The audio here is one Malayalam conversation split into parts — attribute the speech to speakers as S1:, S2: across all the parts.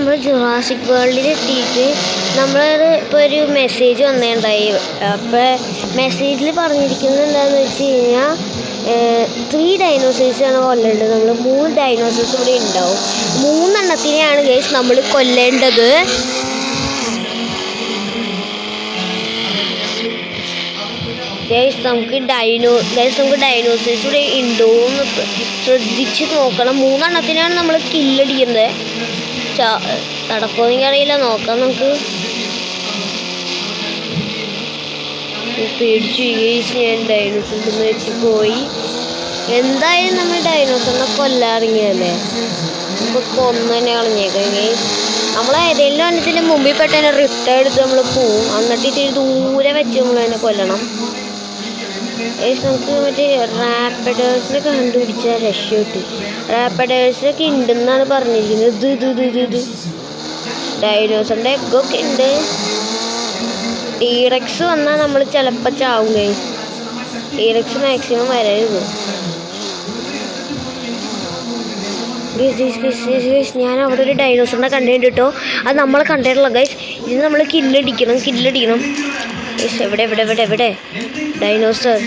S1: നമ്മൾ ജുറാസിക് വേൾഡിൽ എത്തിയിട്ട് നമ്മളത് ഇപ്പോൾ ഒരു മെസ്സേജ് വന്നിട്ടുണ്ടായി. അപ്പോൾ മെസ്സേജിൽ പറഞ്ഞിരിക്കുന്നത് എന്താണെന്ന് വെച്ച് കഴിഞ്ഞാൽ 3 ഡൈനോസേഴ്സാണ് കൊല്ലേണ്ടത്. നമ്മൾ 3 ഡൈനോസേഴ്സ് ഇവിടെ ഉണ്ടാവും. 3 എണ്ണത്തിനെയാണ് ഗൈസ് നമ്മൾ കൊല്ലേണ്ടത്. നമുക്ക് ഡൈനോസേഴ്സ് ഇവിടെ ഉണ്ടോ എന്ന് ശ്രദ്ധിച്ച് നോക്കണം. 3 എണ്ണത്തിനാണ് നമ്മൾ കില്ലടിക്കുന്നത്. നടക്കുമെന്ന് അറിയില്ല, നോക്കാം നമുക്ക്. പേടിച്ചു ഗൈസ്, ഞാൻ ഡൈനോസറിന്ന് വെച്ച് പോയി. എന്തായാലും നമ്മൾ ഡൈനോസറിനെ കൊല്ലാറിങ്ങിയല്ലേ, നമുക്ക് കൊന്നു തന്നെ കളഞ്ഞേക്കാം ഗൈസ്. നമ്മൾ ഏതെങ്കിലും എണ്ണത്തിൻ്റെ മുമ്പിൽ പെട്ടെന്ന് റിട്ടേൺ എടുത്ത് നമ്മൾ പോവും. എന്നിട്ട് ഇത്തിരി ദൂരെ വെച്ച് നമ്മൾ തന്നെ കൊല്ലണം. നമുക്ക് മറ്റേ റാപ്പിഡേഴ്സിനെ കണ്ടുപിടിച്ചാൽ രക്ഷപ്പെട്ടു. റാപ്പിഡേഴ്സൊക്കെ ഉണ്ടെന്നാണ് പറഞ്ഞിരിക്കുന്നത്. ഇത് ഡൈനോസറിൻ്റെ എഗ്ഗൊക്കെ ഉണ്ട്. ടീറക്സ് വന്നാൽ നമ്മൾ ചിലപ്പോൾ ചാവും ഗൈസ്. ടീറക്സ് മാക്സിമം വരരുത്. ഞാൻ അവിടെ ഒരു ഡൈനോസറിനെ കണ്ടിട്ടുണ്ട് കേട്ടോ. അത് നമ്മളെ കണ്ടിട്ടുള്ള ഗൈസ്. ഇത് നമ്മൾ കില്ലടിക്കണം. എവിടെ ഡൈനോസർ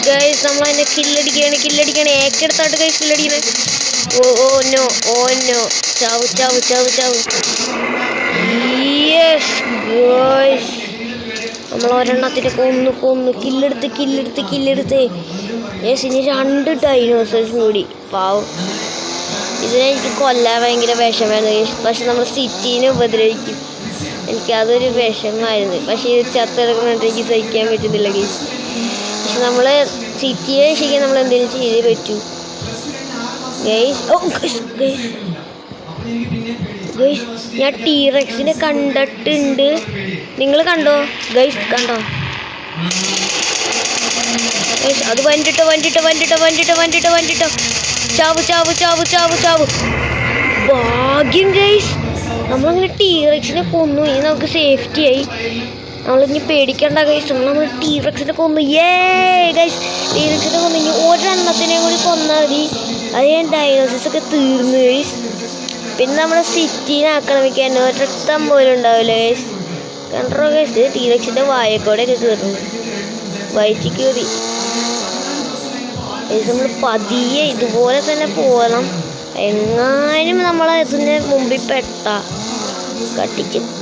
S1: ഗൈസ്. നമ്മളതിനെ കില്ലടിക്കണം. ഏക്കെടുത്തോട്ട് ഗൈസ് കില്ലടിക്കണേ. ഓ നോ ചാവ്. യെസ് ഗൈസ്, നമ്മൾ ഒരെണ്ണത്തിനെ കൊന്നു കില്ലെടുത്ത്. യെസ്, ഇനി 2 ഡൈനോസേഴ്സും കൂടി. പാവം, ഇതിനെനിക്ക് കൊല്ലാൻ ഭയങ്കര വിഷമമായിരുന്നു ഗൈസ്. പക്ഷെ നമ്മൾ സിറ്റീനെ ഉപദ്രവിക്കും. എനിക്കതൊരു വിഷമമായിരുന്നു. പക്ഷേ ഇത് ചത്തെടുക്കുന്നുണ്ട്, എനിക്ക് സഹിക്കാൻ പറ്റുന്നില്ല ഗൈസ്. പക്ഷെ നമ്മൾ സിറ്റിയെ രക്ഷിക്കാൻ നമ്മൾ എന്തെങ്കിലും ചെയ്തേ പറ്റൂ ഗൈസ്. ഗൈസ്, ഞാൻ ടീറക്സിനെ കണ്ടിട്ടുണ്ട്. നിങ്ങൾ കണ്ടോ ഗൈസ്? കണ്ടോ ഗൈസ്? അത് വണ്ടിട്ടോ. ചാവ്. ഭാഗ്യം ഗൈസ്, നമ്മളങ്ങനെ ടീറക്സിനെ കൊന്നു. ഇനി നമുക്ക് സേഫ്റ്റി ആയി. നമ്മളിനി പേടിക്കണ്ട ഗൈസ്. നമ്മൾ ടീറക്സിനെ കൊന്നു. ഗൈസ്, ടീറക്സിനെ കൊന്നു. ഇനി ഒരെണ്ണത്തിനെ കൂടി കൊന്നാൽ മതി. അത് ഞാൻ ഡൈനോസേഴ്സൊക്കെ തീർന്നു ഗൈസ്. പിന്നെ നമ്മൾ സിറ്റീനെ ആക്രമിക്കാൻ ഒരൊറ്റം പോലും ഉണ്ടാവില്ല ഗൈസ്. കണ്ടോ ഗൈസ്, ടീറക്സിൻ്റെ വായക്കോടെയൊക്കെ കയറുന്നു. വയറ്റിൽ കയറി. നമ്മൾ പതിയെ ഇതുപോലെ തന്നെ പോകണം. എങ്ങാനും നമ്മളെ ഇതിൻ്റെ മുമ്പിൽ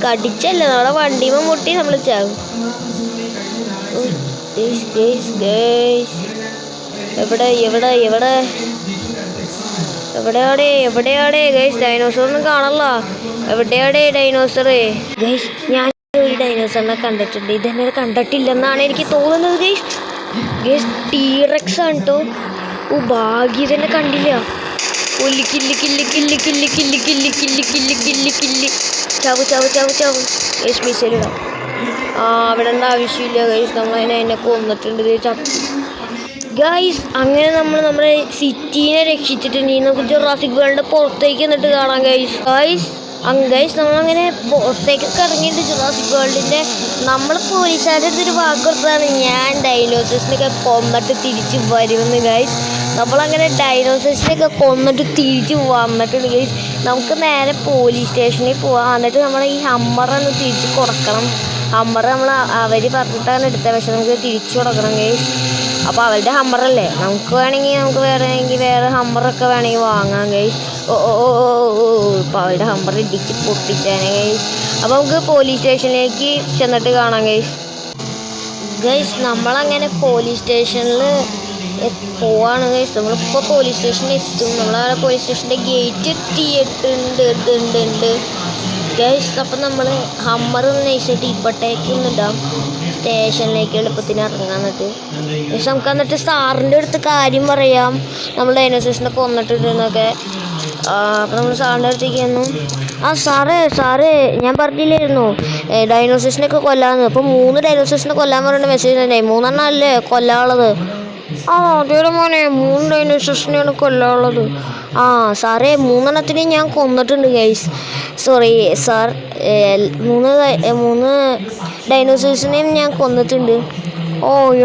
S1: കടിച്ചല്ല, നമ്മളെ വണ്ടിമ മുട്ടി നമ്മൾ ചാകും. എവിടെയാടേ ഗൈസ്? ഡൈനോസറൊന്നും കാണല്ല. എവിടെയാടേ ഡൈനോസർ ഗൈസ്? ഞാൻ ഒരു ഡൈനോസറിനെ കണ്ടിട്ടുണ്ട്. ഇതെന്നെ കണ്ടിട്ടില്ലെന്നാണ് എനിക്ക് തോന്നുന്നത് ഗൈസ്. ടീറക്സ് ആണ് കേട്ടോ. ഭാഗ്യം തന്നെ കണ്ടില്ല. ചാവ്. ഗൈസ്, മിസൈലിടാം. അവിടെ എന്താ ആവശ്യമില്ല ഗൈസ്, നമ്മളതിനെ കൊന്നിട്ടുണ്ട് ഗൈസ്. അങ്ങനെ നമ്മൾ നമ്മുടെ സിറ്റീനെ രക്ഷിച്ചിട്ടുണ്ട്. നമുക്ക് ജുറാസിക് വേൾഡിൻ്റെ പുറത്തേക്ക് എന്നിട്ട് കാണാം ഗൈസ്. നമ്മളങ്ങനെ പുറത്തേക്കൊക്കെ ഇറങ്ങിയിട്ട് ജുറാസിക് വേൾഡിൻ്റെ നമ്മൾ പോലീസുകാരുടെ അടുത്തൊരു വാക്ക് കൊടുത്തതാണ്, ഞാൻ ഡൈനോസേഴ്സിനൊക്കെ കൊന്നിട്ട് തിരിച്ച് വരുമെന്ന് ഗൈസ്. നമ്മളങ്ങനെ ഡൈനോസേഴ്സിനെയൊക്കെ കൊന്നിട്ട് തിരിച്ച് വന്നിട്ടുണ്ട് ഗൈസ്. നമുക്ക് നേരെ പോലീസ് സ്റ്റേഷനിൽ പോവാം. എന്നിട്ട് നമ്മൾ ഈ ഹമ്മറൊന്ന് തിരിച്ച് കൊടുക്കണം. ഹമ്മർ അവർ പറഞ്ഞിട്ടാണ് എടുത്തത്, പക്ഷെ നമുക്ക് തിരിച്ചു കൊടുക്കണം ഗൈസ്. അപ്പോൾ അവരുടെ ഹമ്മറല്ലേ, നമുക്ക് വേറെ ഹമ്മറൊക്കെ വേണമെങ്കിൽ വാങ്ങാം ഗൈസ്. ഇപ്പോൾ അവരുടെ ഹമ്മർ ഇടിച്ച് പൊട്ടിച്ചാണ് ഗൈസ്. അപ്പോൾ നമുക്ക് പോലീസ് സ്റ്റേഷനിലേക്ക് ചെന്നിട്ട് കാണാം ഗൈസ്. നമ്മളങ്ങനെ പോലീസ് സ്റ്റേഷനിൽ പോവാണ് ഗൈസ്. നമ്മളിപ്പോൾ പോലീസ് സ്റ്റേഷനിൽ എത്തും. നമ്മളവിടെ പോലീസ് സ്റ്റേഷൻ്റെ ഗേറ്റ് എത്തിയിട്ടുണ്ട് ഗൈസ്. അപ്പം നമ്മൾ ഹമ്മർ നൈസായിട്ട് ഇപ്പോഴത്തേക്ക് ഇടാം സ്റ്റേഷനിലേക്ക് എളുപ്പത്തിന് ഇറങ്ങാന്നിട്ട്. പക്ഷെ നമുക്ക് സാറിൻ്റെ അടുത്ത് കാര്യം പറയാം, നമ്മൾ ഡൈനോസേഴ്സിനെ കൊന്നിട്ടുണ്ടെന്നൊക്കെ. അപ്പം നമ്മൾ സാറിൻ്റെ അടുത്തേക്ക് ചെന്നു. സാറേ ഞാൻ പറഞ്ഞില്ലായിരുന്നു ഡൈനോസേഴ്സിനൊക്കെ കൊല്ലാമെന്ന്. അപ്പോൾ 3 ഡൈനോസേഴ്സിനെ കൊല്ലാൻ പറഞ്ഞ മെസ്സേജ് തന്നെ. 3 എണ്ണം അല്ലേ കൊല്ലാനുള്ളത്? അതേടെ മോനെ, 3 ഡൈനോസേഴ്സിനെയാണ് കൊല്ലാനുള്ളത്. സാറേ 3 എണ്ണത്തിനെ ഞാൻ കൊന്നിട്ടുണ്ട് ഗൈസ്. സോറി സാർ, 3 ഡൈനോസേഴ്സിനെയും ഞാൻ കൊന്നിട്ടുണ്ട്.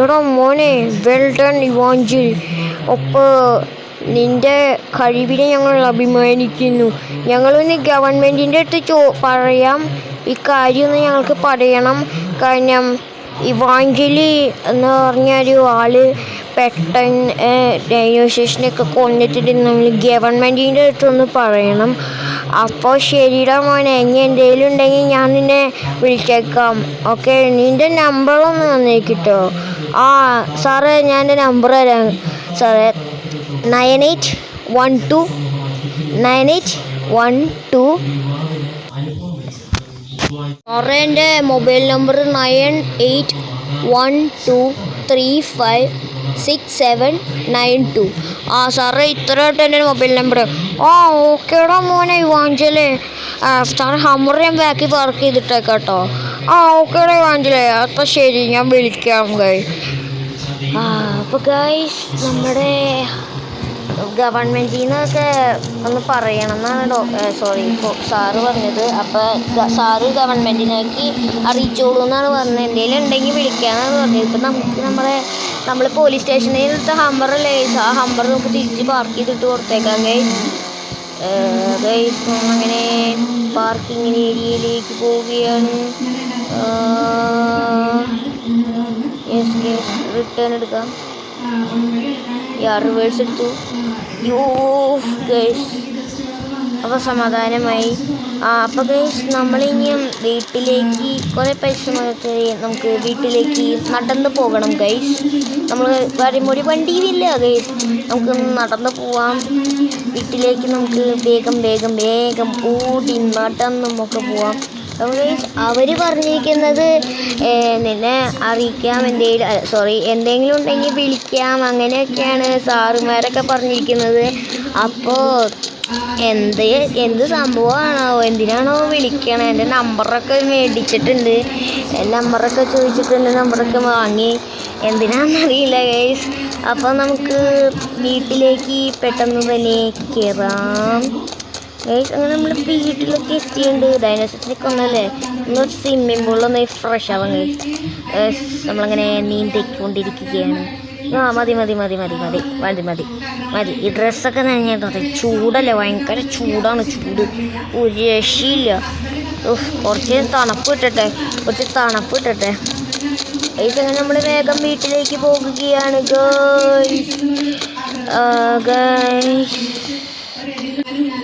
S1: എടാ മോനെ, വെൽ ഡൺ ഇവാഞ്ചൽ. അപ്പോൾ നിന്റെ കഴിവിനെ ഞങ്ങൾ അഭിമാനിക്കുന്നു. ഞങ്ങളൊന്ന് ഗവൺമെൻറ്റിൻ്റെ അടുത്ത് പറയാം, ഈ കാര്യമൊന്ന് ഞങ്ങൾക്ക് പറയണം. കാരണം ഇവാഞ്ചലി എന്ന് പറഞ്ഞൊരു ആള് പെട്ടെന്ന് ഡൈനോസേഴ്സിനെയൊക്കെ കൊന്നിട്ടിട്ട് നമ്മൾ ഗവൺമെൻറ്റിൻ്റെ അടുത്തൊന്ന് പറയണം. അപ്പോൾ ശരിയുടെ മോനെ, ഇനി എന്തെങ്കിലും ഉണ്ടെങ്കിൽ ഞാൻ നിന്നെ വിളിച്ചേക്കാം. ഓക്കെ, നിൻ്റെ നമ്പറൊന്ന് തന്നേക്കിട്ടോ. ആ സാറേ, ഞാൻ എൻ്റെ നമ്പർ തരാം സാറേ. 9812 സാറേ, എൻ്റെ മൊബൈൽ നമ്പർ 9812356792. ആ സാറേ, ഇത്രയായിട്ട് എൻ്റെ മൊബൈൽ നമ്പർ. ആ ഓക്കേടാ മോനെ ഇവാഞ്ചലേ. സാറേ ഹമ്മർ ഞാൻ ബാക്കി പാർക്ക് ചെയ്തിട്ടേക്കാട്ടോ. ആ ഓക്കേടാ ഇവാഞ്ചലേ, അപ്പം ശരി, ഞാൻ വിളിക്കാം ഗൈസ്. അപ്പോൾ ഗൈസ്, നമ്മുടെ ഗവൺമെൻറ്റിൽ നിന്നൊക്കെ ഒന്ന് പറയണം എന്നാണ് സാറ് പറഞ്ഞത്. അപ്പോൾ സാറ് ഗവൺമെൻറ്റിനേക്ക് അറിയിച്ചോളൂ എന്നാണ് പറഞ്ഞത്. എന്തെങ്കിലും ഉണ്ടെങ്കിൽ വിളിക്കാനാണ് പറഞ്ഞത്. ഇപ്പം നമ്മൾ പോലീസ് സ്റ്റേഷനിൽ എടുത്ത ഹമ്പറല്ലേ, ആ ഹമ്പർ നമുക്ക് തിരിച്ച് പാർക്ക് ചെയ്തിട്ട് കൊടുത്തേക്കാം ഗൈസ്. അങ്ങനെ പാർക്കിംഗ് ഏരിയയിലേക്ക് പോവുകയാണ്. റിട്ടേൺ എടുക്കാം. റിവേഴ്സ് എടുത്തു. ഗൈസ് അപ്പോൾ സമാധാനമായി. അപ്പോൾ ഗൈസ്, നമ്മളിനിയും വീട്ടിലേക്ക് കുറേ പൈസ നമുക്ക് വീട്ടിലേക്ക് നടന്ന് പോകണം ഗൈസ്. നമ്മൾ ഒരു വണ്ടിയിലില്ല ഗൈസ്, നമുക്ക് നടന്ന് പോവാം വീട്ടിലേക്ക്. നമുക്ക് വേഗം വേഗം വേഗം ഓടി നടന്നും ഒക്കെ പോവാം. അവർ പറഞ്ഞിരിക്കുന്നത് നിന്നെ അറിയിക്കാം, എന്തെങ്കിലും ഉണ്ടെങ്കിൽ വിളിക്കാം, അങ്ങനെയൊക്കെയാണ് സാറുമാരൊക്കെ പറഞ്ഞിരിക്കുന്നത്. അപ്പോൾ എന്ത് സംഭവമാണോ, എന്തിനാണോ വിളിക്കണേ? എൻ്റെ നമ്പറൊക്കെ മേടിച്ചിട്ടുണ്ട്, നമ്പറൊക്കെ ചോദിച്ചിട്ടുണ്ട്, നമ്പറൊക്കെ വാങ്ങി. എന്തിനാണെന്നറിയില്ല ഗൈസ്. അപ്പോൾ നമുക്ക് വീട്ടിലേക്ക് പെട്ടെന്ന് തന്നെ കയറാം ഗൈസ്. അങ്ങനെ നമ്മൾ വീട്ടിലൊക്കെ എത്തിയിട്ടുണ്ട്. ഡൈനോസറിനൊക്കെ ഒന്നല്ലേ ഒന്ന് സ്വിമ്മിംഗ് പൂളിലൊന്ന് ഫ്രഷ് ആവാം ഗൈസ്. നമ്മളങ്ങനെ നീന്തിക്കൊണ്ടിരിക്കുകയാണ്. മതി മതി മതി മതി മതി മതി മതി മതി ഈ ഡ്രസ്സൊക്കെ നനഞ്ഞിട്ട് ചൂടല്ലേ, ഭയങ്കര ചൂടാണ്. ചൂട് ഒരു രക്ഷയില്ല. കുറച്ച് തണുപ്പ് ഇട്ടട്ടെ ഗൈസ്. അങ്ങനെ നമ്മൾ വേഗം വീട്ടിലേക്ക് പോകുകയാണ്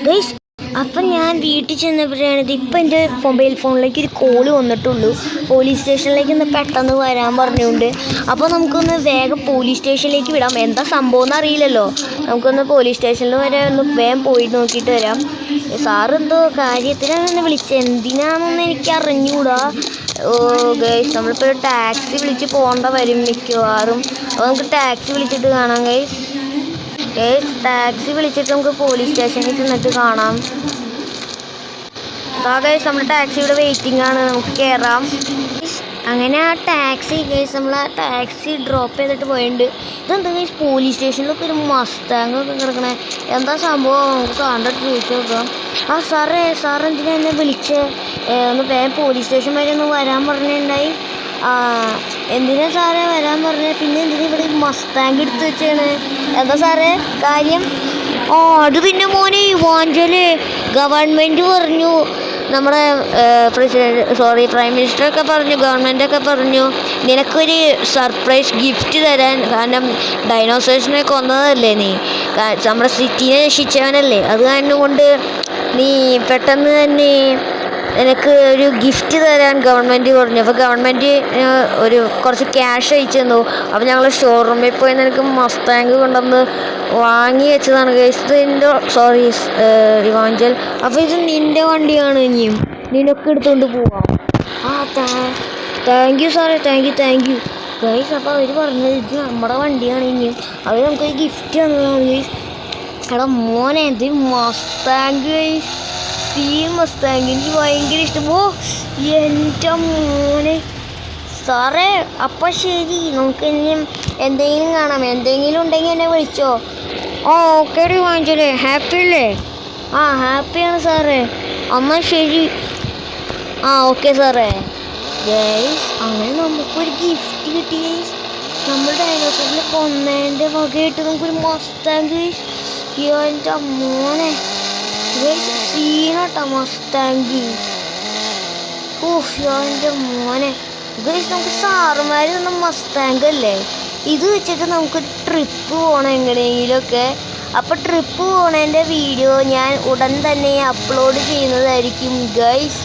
S1: ഗൈസ്. അപ്പം ഞാൻ വീട്ടിൽ ചെന്നപ്പോഴാണ് ഇപ്പം എൻ്റെ മൊബൈൽ ഫോണിലേക്ക് ഒരു കോള് വന്നിട്ടുള്ളൂ. പോലീസ് സ്റ്റേഷനിലേക്ക് ഒന്ന് പെട്ടെന്ന് വരാൻ പറഞ്ഞുകൊണ്ട്. അപ്പോൾ നമുക്കൊന്ന് വേഗം പോലീസ് സ്റ്റേഷനിലേക്ക് വിടാം. എന്താ സംഭവം എന്നറിയില്ലല്ലോ. നമുക്കൊന്ന് പോലീസ് സ്റ്റേഷനിൽ വരെ ഒന്ന് വേഗം പോയി നോക്കിയിട്ട് വരാം. സാറെന്തോ കാര്യത്തിനാണ് വിളിച്ചത്, എന്തിനാണെന്ന് എനിക്ക് അറിഞ്ഞുകൂടാ. ഗൈസ്, നമ്മളിപ്പോൾ ഒരു ടാക്സി വിളിച്ച് പോകേണ്ട വരും മിക്കവാറും. അപ്പോൾ നമുക്ക് ടാക്സി വിളിച്ചിട്ട് കാണാം ഗൈസ്. ടാക്സി വിളിച്ചിട്ട് നമുക്ക് പോലീസ് സ്റ്റേഷനിൽ ചെന്നിട്ട് കാണാം. ഗൈസ്, നമ്മുടെ ടാക്സിയുടെ വെയിറ്റിംഗ് ആണ്, നമുക്ക് കയറാം. അങ്ങനെ ആ ടാക്സി നമ്മൾ ആ ടാക്സി ഡ്രോപ്പ് ചെയ്തിട്ട് പോയിട്ടുണ്ട്. ഇതെന്താ ഗൈസ്, പോലീസ് സ്റ്റേഷനിലൊക്കെ ഒരു മസ്താങ് ഒക്കെ കിടക്കണേ, എന്താ സംഭവം? നമുക്ക് സാറിൻ്റെ അടുത്ത് ചോദിച്ചു നോക്കാം. സാർ എന്തിനാ എന്നെ വിളിച്ചേ? ഒന്ന് വേഗം പോലീസ് സ്റ്റേഷൻ വരെ ഒന്ന് വരാൻ പറഞ്ഞിട്ടുണ്ടായി. എന്തിനാ സാറേ വരാൻ പറഞ്ഞത്? പിന്നെ എന്തിനാ ഇവിടെ മസ്താങ് എടുത്ത് വെച്ചാണ്? എന്താ സാറേ കാര്യം? അത് പിന്നെ മോനെ ഇവാഞ്ചല് ഗവൺമെൻറ് പറഞ്ഞു, നമ്മുടെ പ്രൈം മിനിസ്റ്ററൊക്കെ പറഞ്ഞു, ഗവൺമെൻറ്റൊക്കെ പറഞ്ഞു നിനക്കൊരു സർപ്രൈസ് ഗിഫ്റ്റ് തരാൻ. കാരണം ഡൈനോസേഴ്സിനെ കൊന്നതല്ലേ നീ, നമ്മുടെ സിറ്റിനെ രക്ഷിച്ചവനല്ലേ, അത് കാരണം കൊണ്ട് നീ പെട്ടെന്ന് തന്നെ എനിക്ക് ഒരു ഗിഫ്റ്റ് തരാൻ ഗവൺമെൻറ് പറഞ്ഞു. അപ്പോൾ ഗവൺമെൻറ് കുറച്ച് ക്യാഷ് അയച്ചു തന്നു. അപ്പോൾ ഞങ്ങൾ ഷോറൂമിൽ പോയി നിനക്ക് മസ്താങ് കൊണ്ടുവന്ന് വാങ്ങി വെച്ചതാണ് ഗൈസ്. ഇത് എൻ്റെ ഇവാഞ്ചൽ. അപ്പോൾ ഇത് നിൻ്റെ വണ്ടിയാണ്, ഇനിയും നിനക്ക് എടുത്തുകൊണ്ട് പോവാം. താങ്ക് യു സാറേ, താങ്ക് യു ഗൈസ്. അപ്പോൾ അവർ പറഞ്ഞത് ഇത് നമ്മുടെ വണ്ടിയാണ്, ഇനിയും അവർ നമുക്കൊരു ഗിഫ്റ്റ് തന്നതാണ് ഗൈസ്. എടാ മോനെ, ഇത് മസ്താങ് ഗൈസ്, മസ്താങ് എനിക്ക് ഭയങ്കര ഇഷ്ടം. എൻ്റെ മോനെ. സാറേ അപ്പം ശരി, നമുക്ക് ഇനിയും എന്തെങ്കിലും കാണാം, എന്തെങ്കിലും ഉണ്ടെങ്കിൽ എന്നെ വിളിച്ചോ. ഓക്കെ വാങ്ങിച്ചോളേ, ഹാപ്പി അല്ലേ? ഹാപ്പിയാണ് സാറേ. എന്നാൽ ശരി. ഓക്കെ സാറേ. ഗൈസ്, അങ്ങനെ നമുക്കൊരു ഗിഫ്റ്റ് കിട്ടി ഗൈസ്. നമ്മൾ ഡൈനോസറിനെ കൊന്നതിൻ്റെ വകയായിട്ട് നമുക്കൊരു മസ്താങ് ഗൈസ്. എൻ്റെ മോനെ സീനോട്ടാ മസ്താങ്ക്. ഓഹ് എൻ്റെ മോനെ ഗൈസ്, നമുക്ക് സാറുമാരൊന്നും മസ്താങ്ക് അല്ലേ. ഇത് വെച്ചിട്ട് നമുക്ക് ട്രിപ്പ് പോകണം എങ്ങനെയെങ്കിലുമൊക്കെ. അപ്പോൾ ട്രിപ്പ് പോണതിൻ്റെ വീഡിയോ ഞാൻ ഉടൻ തന്നെ അപ്ലോഡ് ചെയ്യുന്നതായിരിക്കും ഗൈസ്.